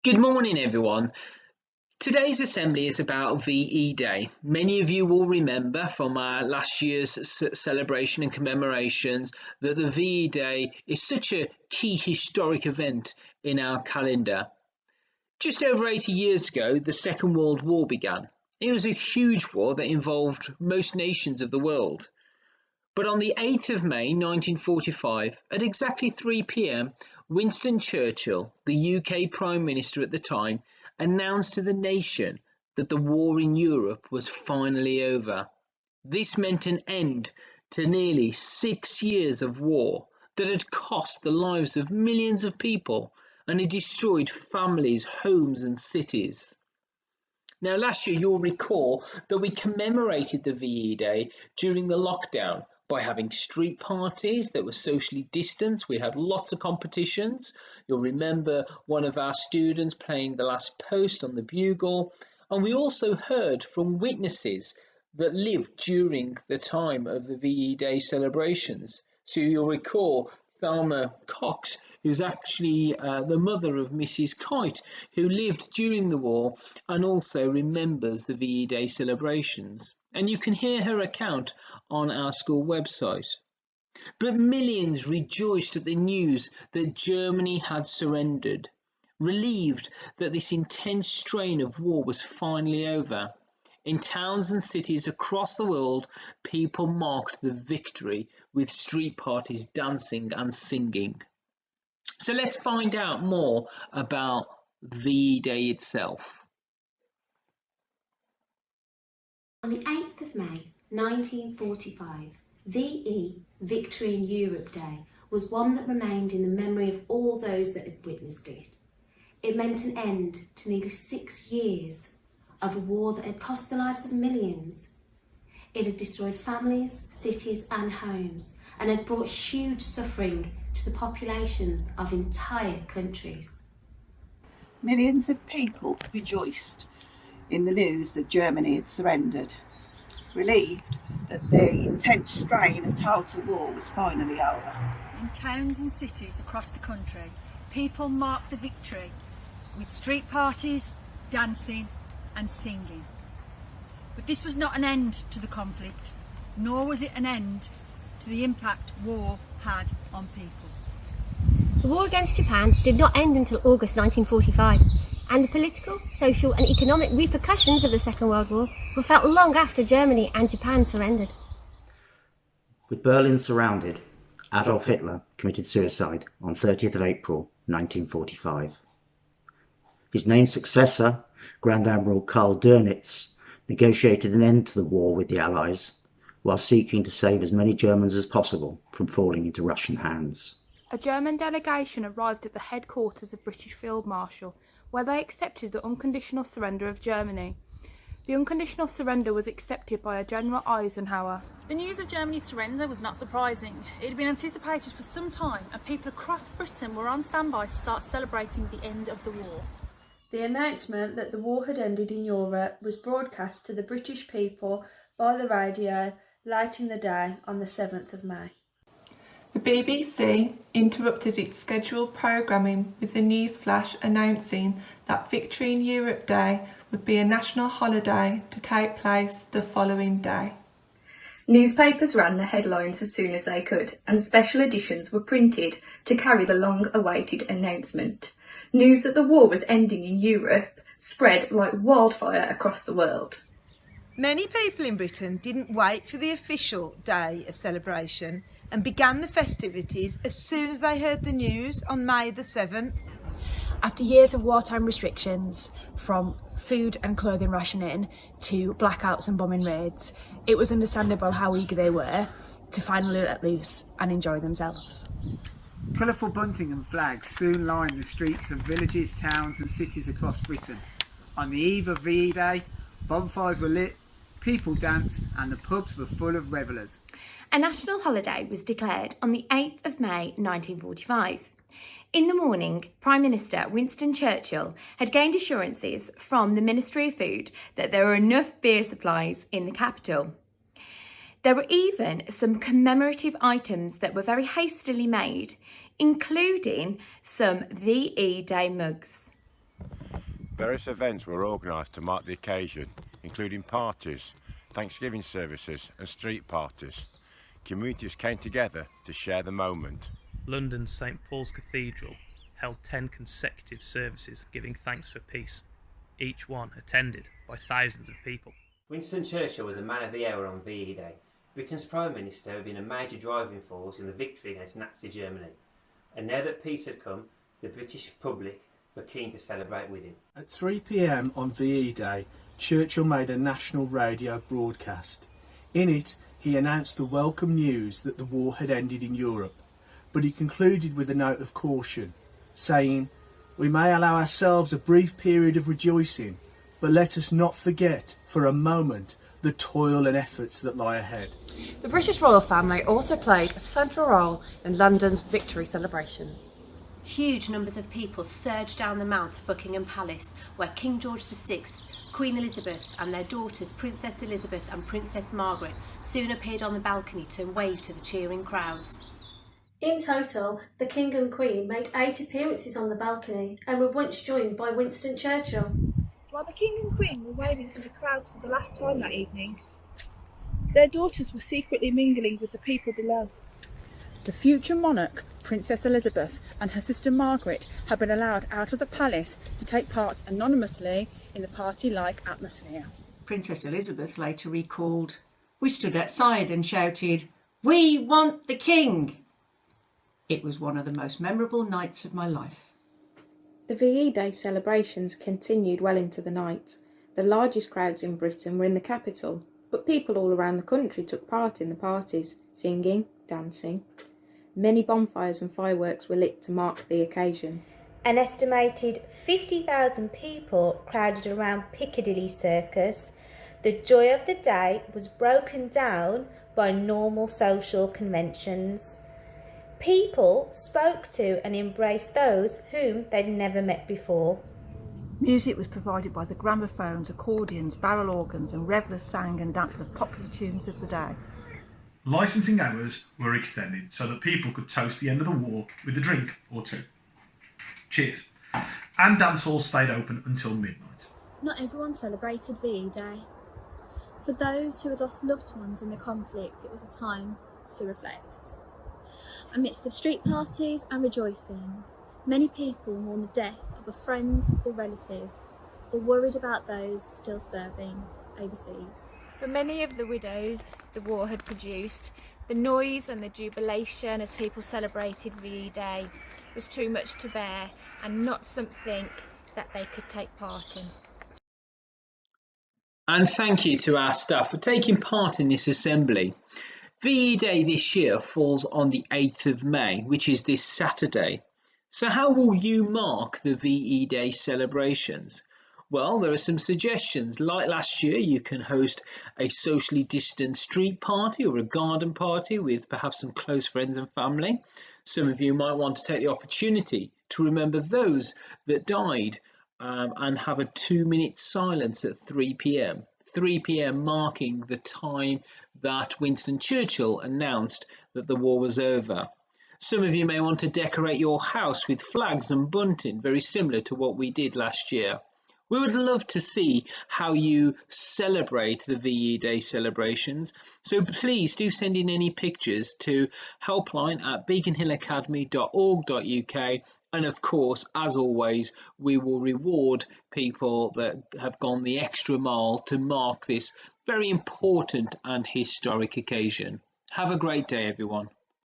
Good morning, everyone. Today's assembly is about VE Day. Many of you will remember from our last year's celebration and commemorations that the VE Day is such a key historic event in our calendar. Just over 80 years ago, the Second World War began. It was a huge war that involved most nations of the world. But on the 8th of May 1945, at exactly 3 p.m, Winston Churchill, the UK Prime Minister at the time, announced to the nation that the war in Europe was finally over. This meant an end to nearly 6 years of war that had cost the lives of millions of people and had destroyed families, homes and cities. Now, last year you'll recall that we commemorated the VE Day during the lockdown by having street parties that were socially distanced. We had lots of competitions. You'll remember one of our students playing the last post on the bugle. And we also heard from witnesses that lived during the time of the VE Day celebrations. So you'll recall Thelma Cox, who's actually the mother of Mrs. Kite, who lived during the war and also remembers the VE Day celebrations. And you can hear her account on our school website. But millions rejoiced at the news that Germany had surrendered, relieved that this intense strain of war was finally over. In towns and cities across the world, people marked the victory with street parties, dancing and singing. So let's find out more about VE Day itself. On the 8th of May 1945, VE, Victory in Europe Day, was one that remained in the memory of all those that had witnessed it. It meant an end to nearly 6 years of a war that had cost the lives of millions. It had destroyed families, cities and homes, and had brought huge suffering to the populations of entire countries. Millions of people rejoiced in the news that Germany had surrendered, relieved that the intense strain of total war was finally over. In towns and cities across the country, people marked the victory with street parties, dancing and singing. But this was not an end to the conflict, nor was it an end to the impact war had on people. The war against Japan did not end until August 1945, and the political, social and economic repercussions of the Second World War were felt long after Germany and Japan surrendered. With Berlin surrounded, Adolf Hitler committed suicide on 30th of April 1945. His named successor, Grand Admiral Karl Dönitz, negotiated an end to the war with the Allies while seeking to save as many Germans as possible from falling into Russian hands. A German delegation arrived at the headquarters of British Field Marshal, where they accepted the unconditional surrender of Germany. The unconditional surrender was accepted by General Eisenhower. The news of Germany's surrender was not surprising. It had been anticipated for some time, and people across Britain were on standby to start celebrating the end of the war. The announcement that the war had ended in Europe was broadcast to the British people by the radio late in the day on the 7th of May. The BBC interrupted its scheduled programming with the news flash announcing that Victory in Europe Day would be a national holiday to take place the following day. Newspapers ran the headlines as soon as they could, and special editions were printed to carry the long-awaited announcement. News that the war was ending in Europe spread like wildfire across the world. Many people in Britain didn't wait for the official day of celebration and began the festivities as soon as they heard the news on May the 7th. After years of wartime restrictions, from food and clothing rationing to blackouts and bombing raids, it was understandable how eager they were to finally let loose and enjoy themselves. Colourful bunting and flags soon lined the streets of villages, towns and cities across Britain. On the eve of VE Day, bonfires were lit, people danced and the pubs were full of revellers. A national holiday was declared on the 8th of May 1945. In the morning, Prime Minister Winston Churchill had gained assurances from the Ministry of Food that there were enough beer supplies in the capital. There were even some commemorative items that were very hastily made, including some VE Day mugs. Various events were organised to mark the occasion, including parties, Thanksgiving services and street parties. Communities came together to share the moment. London's St Paul's Cathedral held 10 consecutive services giving thanks for peace, each one attended by thousands of people. Winston Churchill was a man of the hour on VE Day. Britain's Prime Minister had been a major driving force in the victory against Nazi Germany. And now that peace had come, the British public were keen to celebrate with him. At 3 p.m. on VE Day, Churchill made a national radio broadcast. In it, he announced the welcome news that the war had ended in Europe, but he concluded with a note of caution, saying, "We may allow ourselves a brief period of rejoicing, but let us not forget for a moment the toil and efforts that lie ahead." The British royal family also played a central role in London's victory celebrations. Huge numbers of people surged down the Mount to Buckingham Palace, where King George VI, Queen Elizabeth and their daughters Princess Elizabeth and Princess Margaret soon appeared on the balcony to wave to the cheering crowds. In total, the King and Queen made 8 appearances on the balcony and were once joined by Winston Churchill. While the King and Queen were waving to the crowds for the last time that evening, their daughters were secretly mingling with the people below. The future monarch, Princess Elizabeth, and her sister Margaret had been allowed out of the palace to take part anonymously in the party-like atmosphere. Princess Elizabeth later recalled, "We stood outside and shouted, 'We want the King!' It was one of the most memorable nights of my life." The VE Day celebrations continued well into the night. The largest crowds in Britain were in the capital, but people all around the country took part in the parties, singing, dancing. Many bonfires and fireworks were lit to mark the occasion. An estimated 50,000 people crowded around Piccadilly Circus. The joy of the day was broken down by normal social conventions. People spoke to and embraced those whom they'd never met before. Music was provided by the gramophones, accordions, barrel organs, and revellers sang and danced the popular tunes of the day. Licensing hours were extended so that people could toast the end of the war with a drink or two. Cheers. And dance halls stayed open until midnight. Not everyone celebrated VE Day. For those who had lost loved ones in the conflict, it was a time to reflect. Amidst the street parties and rejoicing, many people mourn the death of a friend or relative, or worried about those still serving overseas. For many of the widows the war had produced, the noise and the jubilation as people celebrated VE Day was too much to bear and not something that they could take part in. And thank you to our staff for taking part in this assembly. VE Day this year falls on the 8th of May, which is this Saturday. So how will you mark the VE Day celebrations? Well, there are some suggestions. Like last year, you can host a socially distant street party or a garden party with perhaps some close friends and family. Some of you might want to take the opportunity to remember those that died and have a 2-minute silence at 3 p.m. 3 p.m. marking the time that Winston Churchill announced that the war was over. Some of you may want to decorate your house with flags and bunting, very similar to what we did last year. We would love to see how you celebrate the VE Day celebrations, so please do send in any pictures to helpline@beaconhillacademy.org.uk, and of course, as always, we will reward people that have gone the extra mile to mark this very important and historic occasion. Have a great day, everyone.